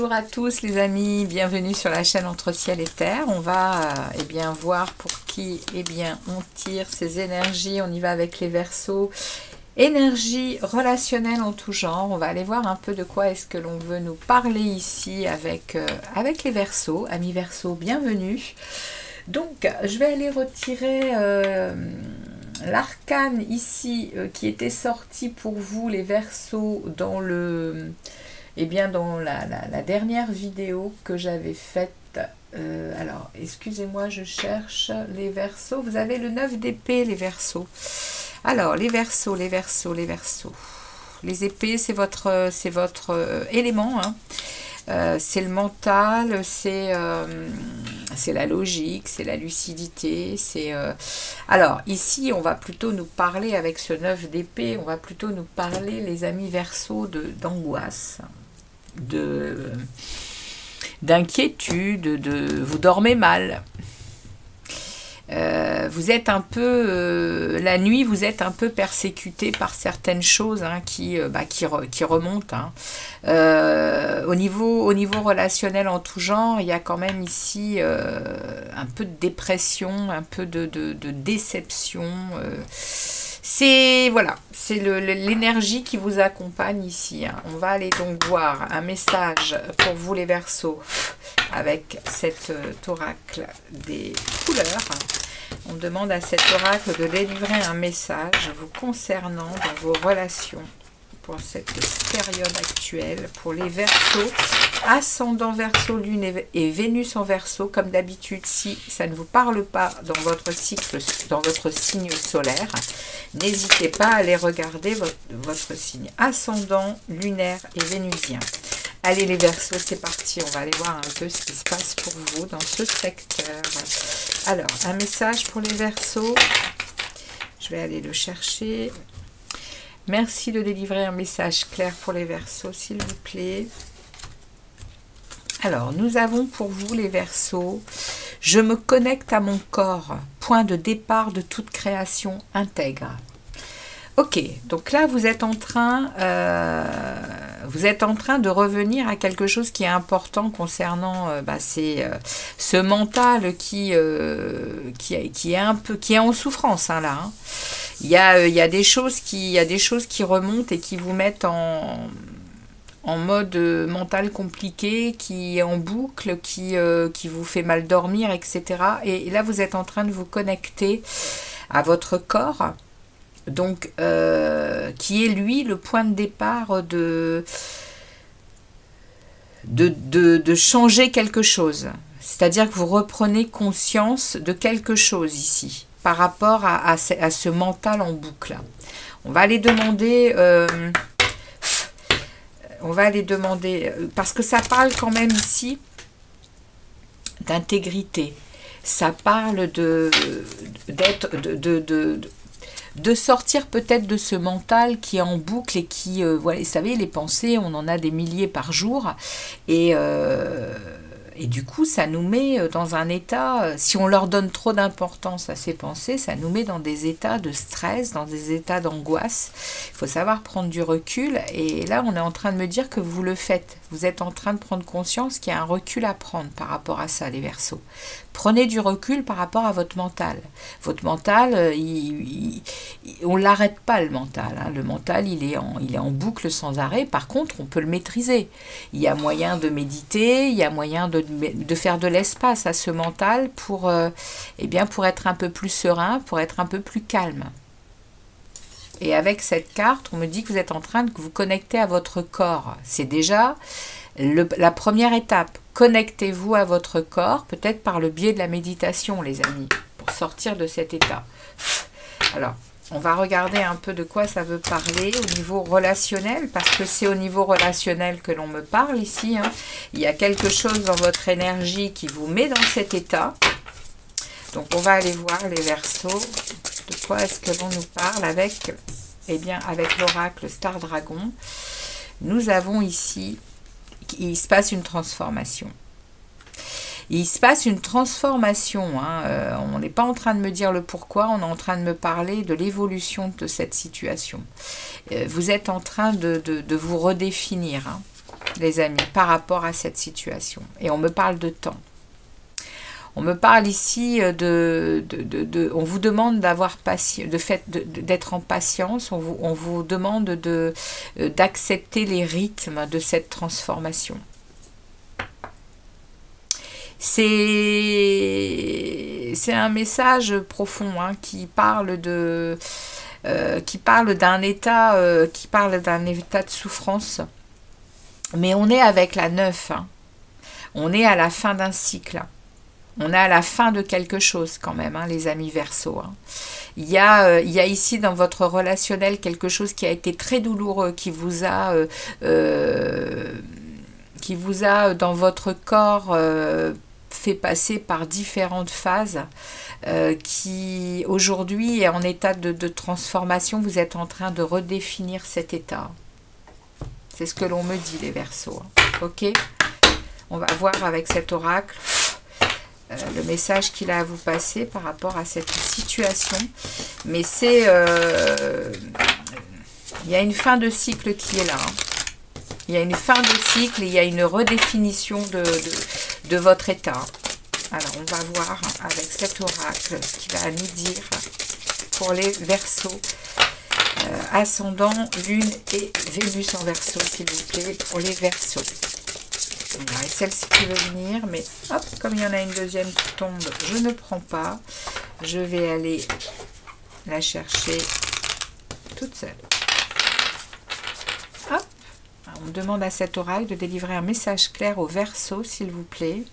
Bonjour à tous les amis, bienvenue sur la chaîne Entre Ciel et Terre. On va voir pour qui on tire ces énergies. On y va avec les Verseaux. Énergie relationnelle en tout genre. On va aller voir un peu de quoi est-ce que l'on veut nous parler ici avec les Verseaux. Amis Verseaux, bienvenue. Donc, je vais aller retirer l'arcane ici qui était sorti pour vous les Verseaux dans le... dans la dernière vidéo que j'avais faite, alors excusez-moi, je cherche les Verseaux. Vous avez le 9 d'épée, les Verseaux. Alors, les Verseaux. Les épées, c'est votre élément, hein. C'est le mental, c'est la logique, c'est la lucidité. Alors, ici, on va plutôt nous parler, avec ce 9 d'épée, on va plutôt nous parler, les amis Verseaux, d'angoisse, d'inquiétude, vous dormez mal. Vous êtes un peu, la nuit, vous êtes un peu persécuté par certaines choses, hein, qui remontent. Hein. Au niveau relationnel en tout genre, il y a quand même ici un peu de dépression, un peu de déception. C'est l'énergie qui vous accompagne ici. Hein. On va aller donc voir un message pour vous les Verseaux avec cet oracle des couleurs. On demande à cet oracle de délivrer un message vous concernant dans vos relations pour cette période actuelle. Pour les Verseaux, ascendant Verseau, Lune et Vénus en Verseau, comme d'habitude, si ça ne vous parle pas dans votre cycle, dans votre signe solaire, n'hésitez pas à aller regarder votre signe ascendant, lunaire et vénusien. Allez les Verseaux, c'est parti, on va aller voir un peu ce qui se passe pour vous dans ce secteur. Alors, un message pour les Verseaux, je vais aller le chercher. Merci de délivrer un message clair pour les Verseaux, s'il vous plaît. Alors, nous avons pour vous les Verseaux, je me connecte à mon corps, point de départ de toute création intègre. Ok, donc là vous êtes en train de revenir à quelque chose qui est important concernant ce mental qui est en souffrance, hein, là. Hein. Il y a des choses qui remontent et qui vous mettent en mode mental compliqué, qui est en boucle, qui vous fait mal dormir, etc. Et là vous êtes en train de vous connecter à votre corps. Donc, qui est lui le point de départ de changer quelque chose. C'est-à-dire que vous reprenez conscience de quelque chose ici, par rapport à ce mental en boucle. On va aller demander, parce que ça parle quand même ici d'intégrité. Ça parle de sortir peut-être de ce mental qui est en boucle et qui, voilà, vous savez, les pensées, on en a des milliers par jour, et du coup, ça nous met dans un état, si on leur donne trop d'importance à ces pensées, ça nous met dans des états de stress, dans des états d'angoisse. Il faut savoir prendre du recul, et là, on est en train de me dire que vous le faites. Vous êtes en train de prendre conscience qu'il y a un recul à prendre par rapport à ça, les Verseaux. Prenez du recul par rapport à votre mental. Votre mental, on ne l'arrête pas, le mental. Hein. Le mental, il est en boucle sans arrêt. Par contre, on peut le maîtriser. Il y a moyen de méditer, il y a moyen de faire de l'espace à ce mental pour être un peu plus serein, pour être un peu plus calme. Et avec cette carte, on me dit que vous êtes en train de vous connecter à votre corps. C'est déjà la première étape. Connectez-vous à votre corps, peut-être par le biais de la méditation, les amis, pour sortir de cet état. Alors, on va regarder un peu de quoi ça veut parler au niveau relationnel, parce que c'est au niveau relationnel que l'on me parle ici. Hein. Il y a quelque chose dans votre énergie qui vous met dans cet état. Donc, on va aller voir les Verseaux. De quoi est-ce que l'on nous parle avec l'oracle Star Dragon. Nous avons ici, il se passe une transformation. Il se passe une transformation. Hein. On n'est pas en train de me dire le pourquoi, on est en train de me parler de l'évolution de cette situation. Vous êtes en train de vous redéfinir. Hein. les amis, par rapport à cette situation. Et on me parle de temps. On me parle ici on vous demande d'avoir patience, d'être en patience, on vous demande d'accepter les rythmes de cette transformation. C'est un message profond hein, qui parle d'un état, de souffrance. Mais on est avec la 9, hein. On est à la fin d'un cycle. On est à la fin de quelque chose quand même, hein, les amis Verseau. Hein. Il y a ici dans votre relationnel quelque chose qui a été très douloureux, qui vous a dans votre corps fait passer par différentes phases, qui aujourd'hui est en état de transformation. Vous êtes en train de redéfinir cet état. C'est ce que l'on me dit, les Verseaux. Hein. Ok, on va voir avec cet oracle le message qu'il a à vous passer par rapport à cette situation. Mais c'est... il y a une fin de cycle qui est là. Hein. Il y a une fin de cycle et il y a une redéfinition de votre état. Alors, on va voir avec cet oracle ce qu'il va nous dire pour les Verseaux. Ascendant, Lune et Vénus en Verseau, s'il vous plaît, pour les Verseaux. Voilà, et celle-ci qui veut venir, mais hop, comme il y en a une deuxième qui tombe, je ne prends pas. Je vais aller la chercher toute seule. Hop. Alors, on demande à cet oracle de délivrer un message clair au Verseau, s'il vous plaît.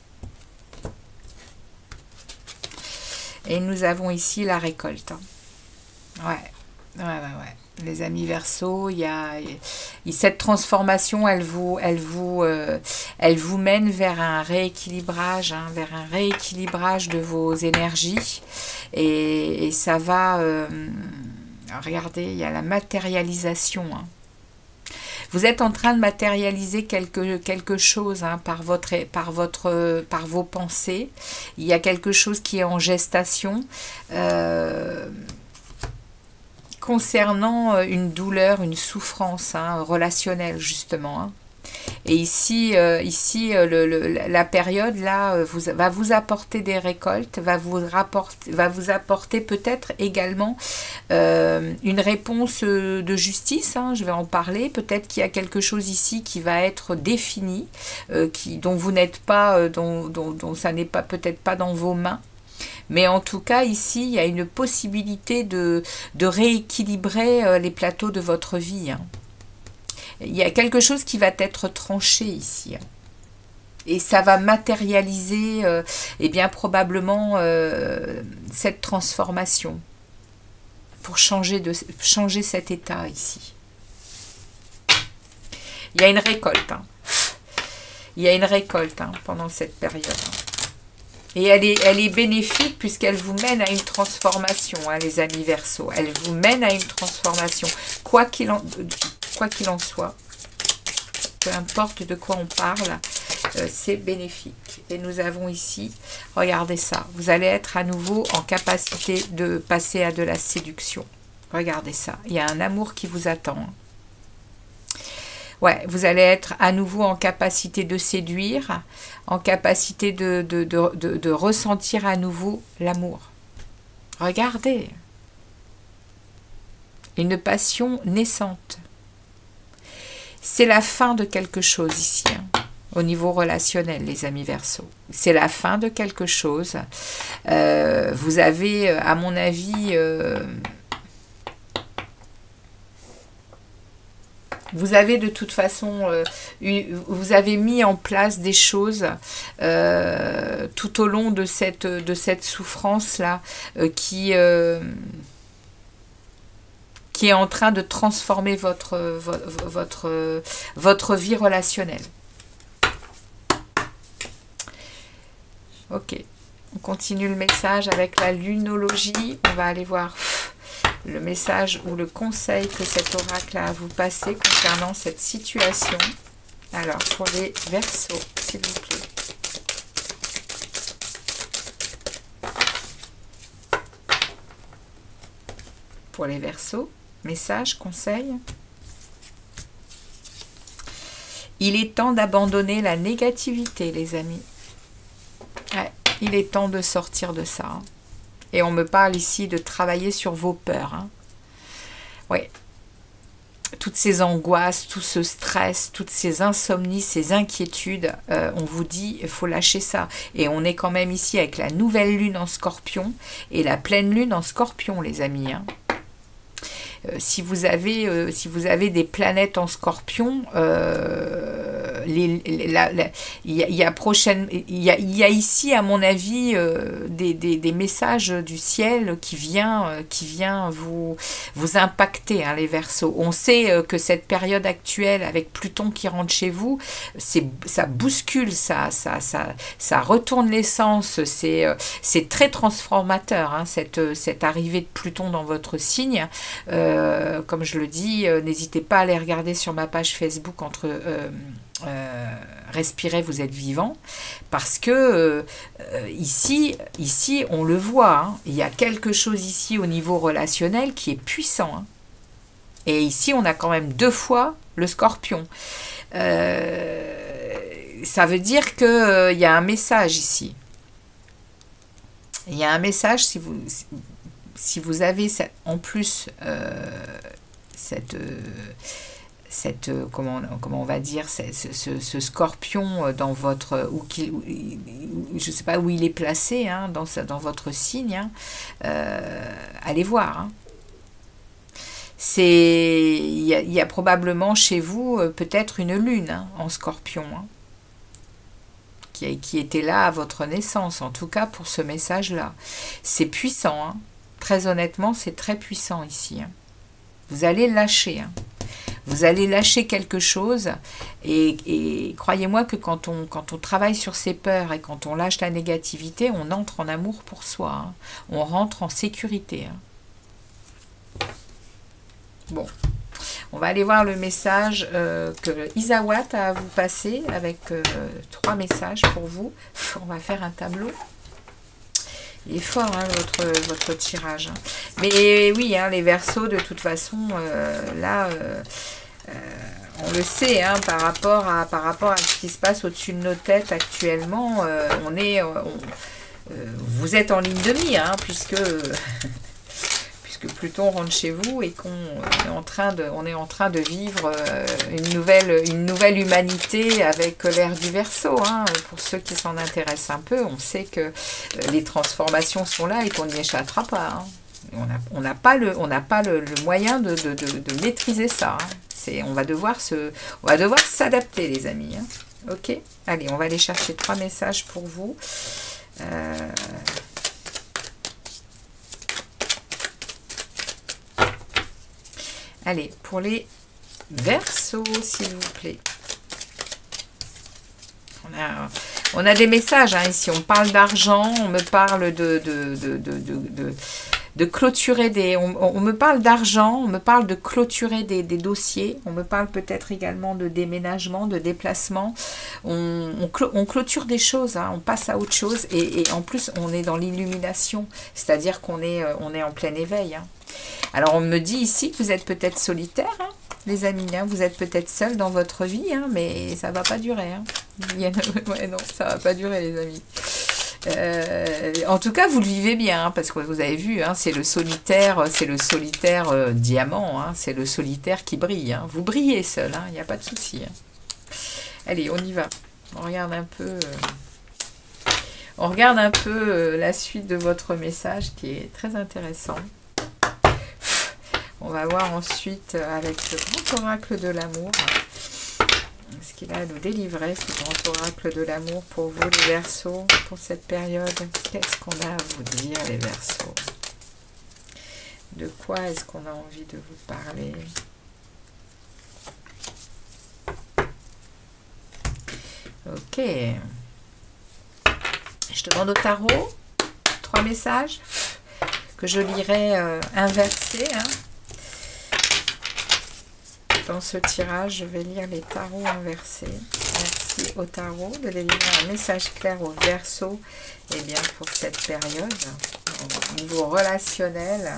Et nous avons ici la récolte. Hein. Ouais. Les amis Verseau, cette transformation, elle vous mène vers un rééquilibrage, hein, de vos énergies. Et ça va, regardez, il y a la matérialisation. Hein. Vous êtes en train de matérialiser quelque chose hein, par vos pensées. Il y a quelque chose qui est en gestation. Concernant une douleur, une souffrance hein, relationnelle justement. Hein. Et ici, la période là va vous apporter des récoltes, va vous apporter peut-être également une réponse de justice. Hein, je vais en parler. Peut-être qu'il y a quelque chose ici qui va être défini, dont vous n'êtes pas, dont ça n'est pas peut-être pas dans vos mains. Mais en tout cas, ici, il y a une possibilité de rééquilibrer les plateaux de votre vie. Hein. Il y a quelque chose qui va être tranché ici. Hein. Et ça va matérialiser, et bien probablement, cette transformation pour changer cet état ici. Il y a une récolte. Hein. Il y a une récolte hein, pendant cette période. Hein. Et elle est bénéfique puisqu'elle vous mène à une transformation, hein, les amis Verseau. Elle vous mène à une transformation. Quoi qu'il en soit, peu importe de quoi on parle, c'est bénéfique. Et nous avons ici, regardez ça, vous allez être à nouveau en capacité de passer à de la séduction. Regardez ça, il y a un amour qui vous attend. Hein. Ouais, vous allez être à nouveau en capacité de séduire, en capacité de ressentir à nouveau l'amour. Regardez. Une passion naissante. C'est la fin de quelque chose ici, hein, au niveau relationnel, les amis Verseau. C'est la fin de quelque chose. Vous avez, à mon avis... vous avez de toute façon, vous avez mis en place des choses tout au long de cette souffrance-là qui est en train de transformer votre vie relationnelle. Ok, on continue le message avec la lunologie. On va aller voir... le message ou le conseil que cet oracle a à vous passer concernant cette situation. Alors, pour les Verseaux, s'il vous plaît. Pour les Verseaux, message, conseil. Il est temps d'abandonner la négativité, les amis. Ouais, il est temps de sortir de ça. Hein. Et on me parle ici de travailler sur vos peurs. Hein. Oui. Toutes ces angoisses, tout ce stress, toutes ces insomnies, ces inquiétudes, on vous dit, il faut lâcher ça. Et on est quand même ici avec la nouvelle lune en Scorpion et la pleine lune en Scorpion, les amis. Hein. Si vous avez des planètes en Scorpion, il y a ici, à mon avis, des messages du ciel qui vient vous impacter, hein, les Verseaux. On sait que cette période actuelle, avec Pluton qui rentre chez vous, ça bouscule, ça retourne l'essence, c'est très transformateur, hein, cette arrivée de Pluton dans votre signe. Comme je le dis, n'hésitez pas à aller regarder sur ma page Facebook Respirez, vous êtes vivant, parce que ici on le voit, hein, il y a quelque chose ici au niveau relationnel qui est puissant, hein. Et ici on a quand même 2 fois le Scorpion, ça veut dire que il y a un message ici, il y a un message. Si vous avez en plus comment on va dire, ce Scorpion dans votre, je ne sais pas où il est placé, hein, dans votre signe, hein, allez voir. Hein. Il y a probablement chez vous peut-être une lune, hein, en Scorpion, hein, qui était là à votre naissance, en tout cas pour ce message-là. C'est puissant, hein. Très honnêtement, c'est très puissant ici. Hein. Vous allez lâcher. Hein. Vous allez lâcher quelque chose. Et croyez-moi que quand on travaille sur ses peurs et quand on lâche la négativité, on entre en amour pour soi. Hein. On rentre en sécurité. Hein. Bon. On va aller voir le message que Isawat a à vous passer avec 3 messages pour vous. On va faire un tableau. Il est fort, hein, votre tirage. Hein. Mais oui, hein, les Verseaux, de toute façon, là, on le sait, hein, par rapport à ce qui se passe au-dessus de nos têtes actuellement, vous êtes en ligne de mire, hein, puisque Pluton rentre chez vous et qu'on est en train de vivre une nouvelle humanité avec l'ère du Verseau. Hein. Pour ceux qui s'en intéressent un peu, on sait que les transformations sont là et qu'on n'y échappera pas. Hein. On n'a pas le moyen de maîtriser ça. Hein. On va devoir s'adapter, les amis. Hein. Ok. Allez, on va aller chercher 3 messages pour vous. Allez, pour les Verseaux, s'il vous plaît. On a des messages, hein, ici. On parle d'argent, on me parle de clôturer des... On me parle d'argent, on me parle de clôturer des dossiers. On me parle peut-être également de déménagement, de déplacement. On clôture des choses, hein, on passe à autre chose. Et en plus, on est dans l'illumination. C'est-à-dire qu'on est en plein éveil, hein. Alors, on me dit ici que vous êtes peut-être solitaire, hein, les amis. Hein, vous êtes peut-être seul dans votre vie, hein, mais ça ne va pas durer. Hein. Ouais, non, ça ne va pas durer, les amis. En tout cas, vous le vivez bien, hein, parce que vous avez vu, hein, c'est le solitaire diamant. Hein, c'est le solitaire qui brille. Hein. Vous brillez seul, il n'y a pas de souci. Hein. Allez, on y va. On regarde un peu la suite de votre message qui est très intéressant. On va voir ensuite avec le grand oracle de l'amour ce qu'il a à nous délivrer, ce grand oracle de l'amour pour vous, les Verseaux, pour cette période. Qu'est-ce qu'on a à vous dire, les Verseaux? De quoi est-ce qu'on a envie de vous parler? Ok. Je demande au tarot 3 messages que je lirai inversés. Hein. Dans ce tirage, je vais lire les tarots inversés. Merci au tarot de délivrer un message clair aux Verseaux, et bien pour cette période. Au niveau relationnel,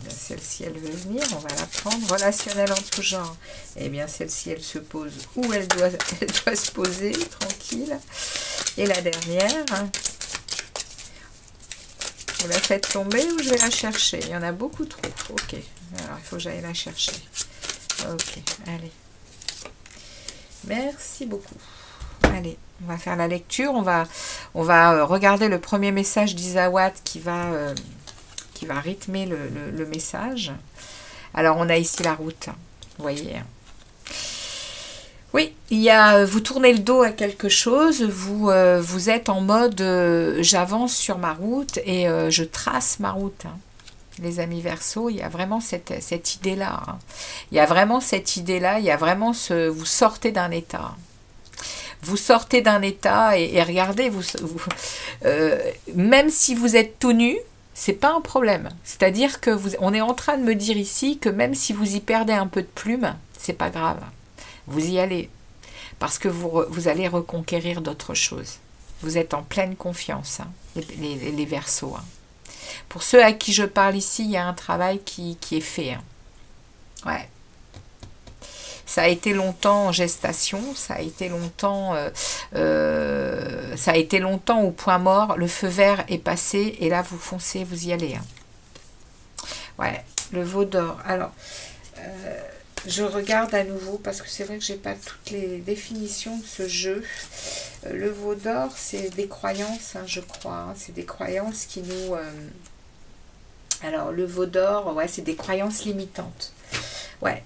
celle-ci, elle veut venir, on va la prendre. Relationnel en tout genre. Eh bien, celle-ci, elle se pose où elle doit se poser, tranquille. Et la dernière, vous la faites tomber ou je vais la chercher? Il y en a beaucoup trop. Ok, alors il faut que j'aille la chercher. Ok, allez. Merci beaucoup. Allez, on va faire la lecture. On va regarder le premier message d'Isawat qui va rythmer le message. Alors, on a ici la route. Vous voyez. Oui, vous tournez le dos à quelque chose. Vous êtes en mode j'avance sur ma route et je trace ma route. Les amis Verseau, il y a vraiment cette idée-là. Il y a vraiment cette idée-là. Il y a vraiment vous sortez d'un état. Vous sortez d'un état et regardez, même si vous êtes tout nu, c'est pas un problème. C'est-à-dire que on est en train de me dire ici que même si vous y perdez un peu de plume, c'est pas grave. Vous y allez. Parce que vous allez reconquérir d'autres choses. Vous êtes en pleine confiance, les Verseaux. Pour ceux à qui je parle ici, il y a un travail qui est fait. Ouais. Ça a été longtemps en gestation, ça a été longtemps au point mort, le feu vert est passé et là vous foncez, vous y allez. Ouais, le veau d'or. Alors, je regarde à nouveau parce que c'est vrai que j'ai pas toutes les définitions de ce jeu. Le veau d'or, c'est des croyances, je crois. C'est des croyances qui nous... Alors, le veau d'or, ouais, c'est des croyances limitantes. Ouais,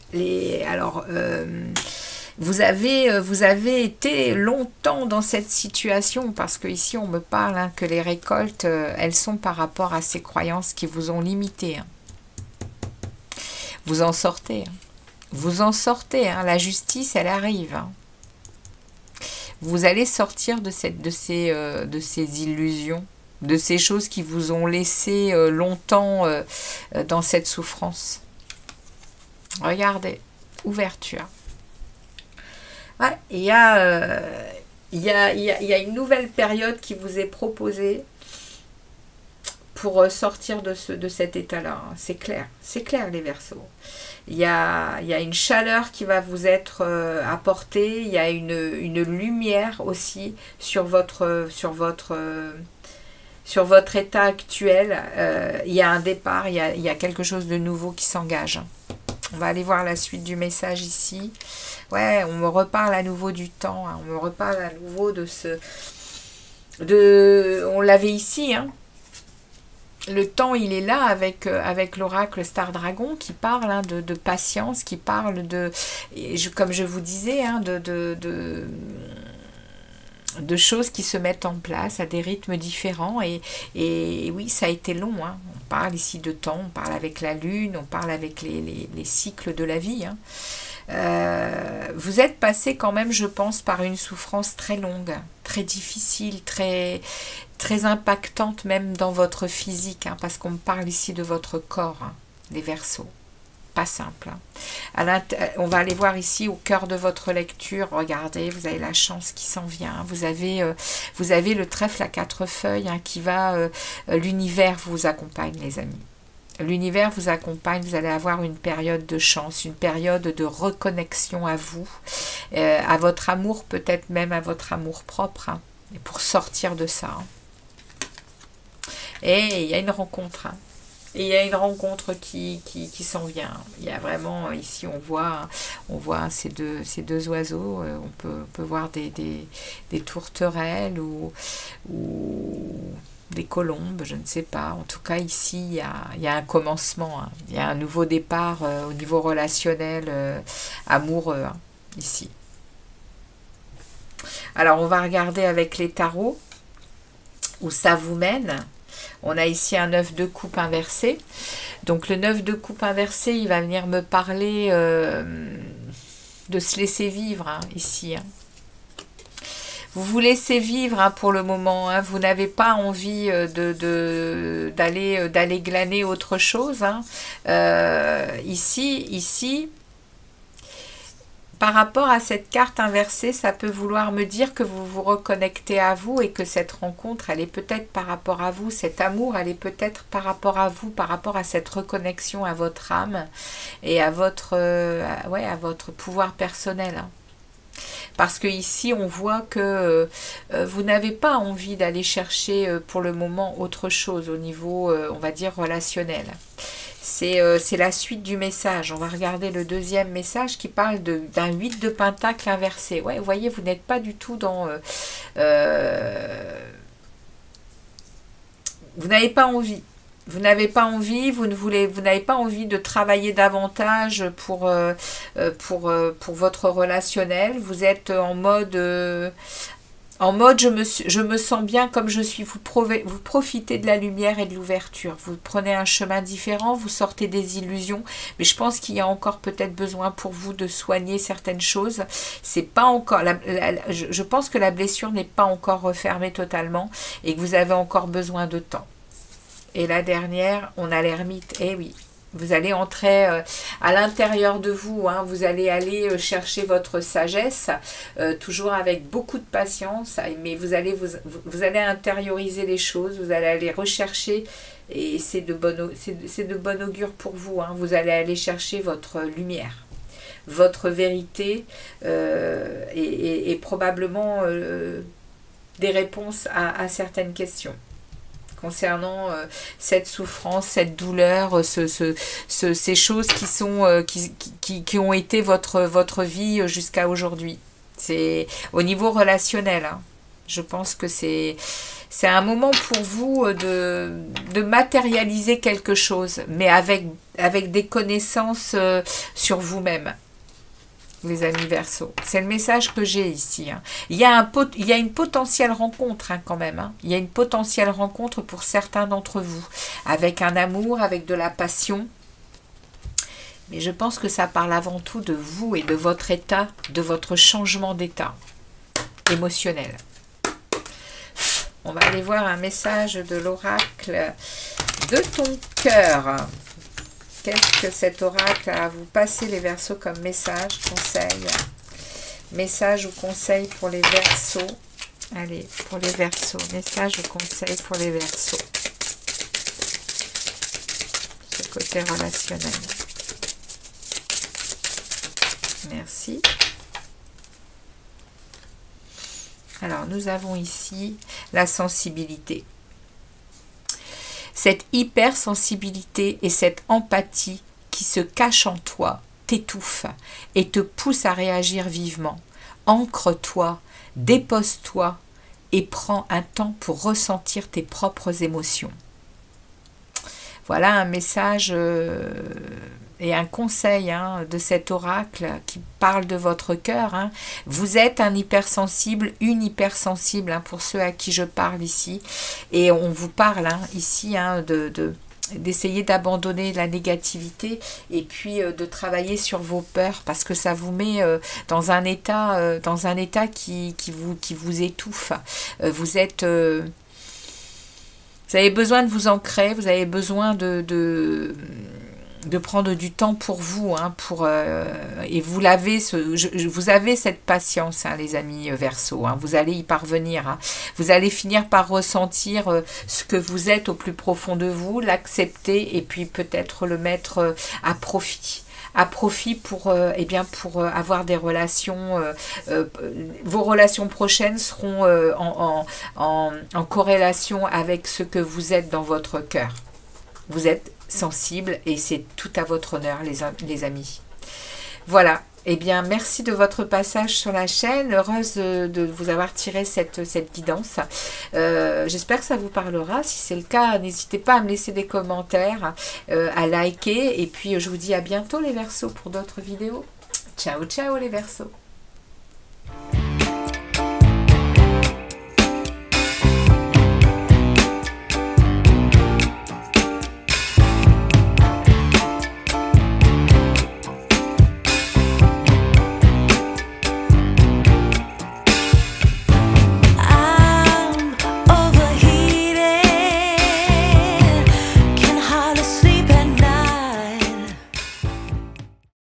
vous avez été longtemps dans cette situation parce que ici on me parle que les récoltes, elles sont par rapport à ces croyances qui vous ont limité. Vous en sortez. Vous en sortez. La justice, elle arrive. Vous allez sortir de ces illusions, de ces choses qui vous ont laissé longtemps dans cette souffrance. Regardez, ouverture. Ouais, il y a une nouvelle période qui vous est proposée pour sortir de cet état-là. C'est clair les Verseaux. Il y a une chaleur qui va vous être apportée, il y a une lumière aussi sur votre état actuel. Il y a un départ, il y a quelque chose de nouveau qui s'engage. On va aller voir la suite du message ici. Ouais, on me reparle à nouveau du temps. On me reparle à nouveau on l'avait ici. Le temps, il est là avec l'oracle Star Dragon qui parle de patience, qui parle comme je vous disais, de choses qui se mettent en place à des rythmes différents et oui, ça a été long. On parle ici de temps, on parle avec la lune, on parle avec les cycles de la vie. Vous êtes passé quand même, je pense, par une souffrance très longue, très difficile, très impactante même dans votre physique, parce qu'on me parle ici de votre corps, les Verseaux. Pas simple. On va aller voir ici au cœur de votre lecture. Regardez, vous avez la chance qui s'en vient. Vous avez le trèfle à 4 feuilles qui va... l'univers vous accompagne, les amis. L'univers vous accompagne. Vous allez avoir une période de chance, une période de reconnexion à vous, à votre amour, peut-être même à votre amour propre, et pour sortir de ça. Et il y a une rencontre. Et il y a une rencontre qui s'en vient. Il y a vraiment, ici on voit ces deux oiseaux. On peut voir des tourterelles ou des colombes, je ne sais pas. En tout cas, ici, il y a un commencement. Il y a un nouveau départ au niveau relationnel, amoureux, ici. Alors, on va regarder avec les tarots où ça vous mène. On a ici un 9 de coupe inversé. Donc le 9 de coupe inversé, il va venir me parler de se laisser vivre ici. Vous vous laissez vivre pour le moment. Vous n'avez pas envie d'aller glaner autre chose. Ici, Par rapport à cette carte inversée, ça peut vouloir me dire que vous vous reconnectez à vous et que cette rencontre, elle est peut-être par rapport à vous, cet amour, elle est peut-être par rapport à vous, par rapport à cette reconnexion à votre âme et à votre, ouais, à votre pouvoir personnel. Hein. Parce que ici, on voit que vous n'avez pas envie d'aller chercher pour le moment autre chose au niveau, on va dire, relationnel. C'est la suite du message. On va regarder le deuxième message qui parle d'un 8 de pentacle inversé. Ouais, vous voyez, vous n'êtes pas du tout dans... vous n'avez pas envie. Vous n'avez pas envie, vous n'avez pas envie de travailler davantage pour votre relationnel. Vous êtes en mode je me sens bien comme je suis. Vous profitez de la lumière et de l'ouverture. Vous prenez un chemin différent, vous sortez des illusions. Mais je pense qu'il y a encore peut-être besoin pour vous de soigner certaines choses. C'est pas encore. Je pense que la blessure n'est pas encore refermée totalement et que vous avez encore besoin de temps. Et la dernière, on a l'ermite. Eh oui, vous allez entrer à l'intérieur de vous. Hein, vous allez aller chercher votre sagesse, toujours avec beaucoup de patience. Mais vous allez intérioriser les choses. Vous allez aller rechercher. Et c'est de bon augure pour vous. Hein, vous allez aller chercher votre lumière, votre vérité et probablement des réponses à certaines questions. Concernant cette souffrance, cette douleur, ces choses qui ont été votre vie jusqu'à aujourd'hui. C'est au niveau relationnel. Hein. Je pense que c'est un moment pour vous de matérialiser quelque chose, mais avec des connaissances sur vous-même. Les amis Verseau. C'est le message que j'ai ici. Hein. Il y a une potentielle rencontre hein, quand même. Hein. Il y a une potentielle rencontre pour certains d'entre vous. Avec un amour, avec de la passion. Mais je pense que ça parle avant tout de vous et de votre état, de votre changement d'état émotionnel. On va aller voir un message de l'oracle de ton cœur. Qu'est-ce que cet oracle a à vous passer les Verseaux comme message, conseil? Message ou conseil pour les Verseaux? Allez, pour les Verseaux. Message ou conseil pour les Verseaux? Ce côté relationnel. Merci. Alors, nous avons ici la sensibilité. Cette hypersensibilité et cette empathie qui se cache en toi t'étouffe et te pousse à réagir vivement. Ancre-toi, dépose-toi et prends un temps pour ressentir tes propres émotions. Voilà un message et un conseil hein, de cet oracle qui parle de votre cœur. Hein. Vous êtes un hypersensible, une hypersensible hein, pour ceux à qui je parle ici. Et on vous parle hein, ici hein, d'essayer d'abandonner la négativité et puis de travailler sur vos peurs parce que ça vous met dans un état qui vous étouffe. Vous avez besoin de vous ancrer, vous avez besoin de prendre du temps pour vous, hein, et vous avez cette patience, hein, les amis Verseau, hein, vous allez y parvenir, hein, vous allez finir par ressentir ce que vous êtes au plus profond de vous, l'accepter et puis peut-être le mettre à profit pour avoir des relations, vos relations prochaines seront en corrélation avec ce que vous êtes dans votre cœur. Vous êtes sensible et c'est tout à votre honneur les amis. Voilà, eh bien merci de votre passage sur la chaîne, heureuse de vous avoir tiré cette guidance. J'espère que ça vous parlera, si c'est le cas n'hésitez pas à me laisser des commentaires, à liker et puis je vous dis à bientôt les Verseaux pour d'autres vidéos. Ciao ciao les Verseaux.